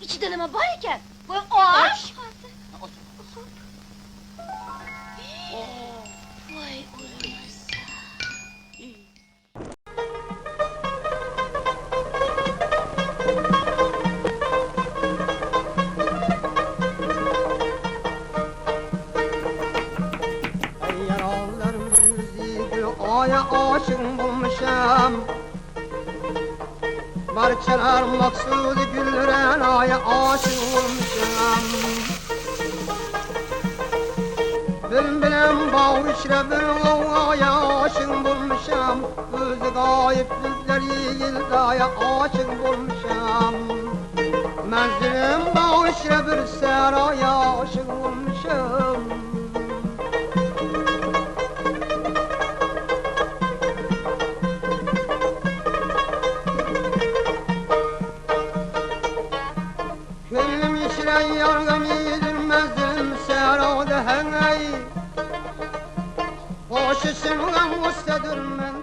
İçi deneme var iken. Bu ağaç. Vay ulan. Ay yaralarım yüzüydü, aya aşık bulmuşam. Barçalar maksudi güldüren aya aşık bulmuşam. Bilbilen bağ içre bir aya aşık bulmuşam. Özü gayip bizler yiğildi aya aşık bulmuşam. Menzilim bağ içre bir seraya aşık bulmuşam. Gönlüm içren yargım yedirmezdim serada hengey. Başısın gam ustadır men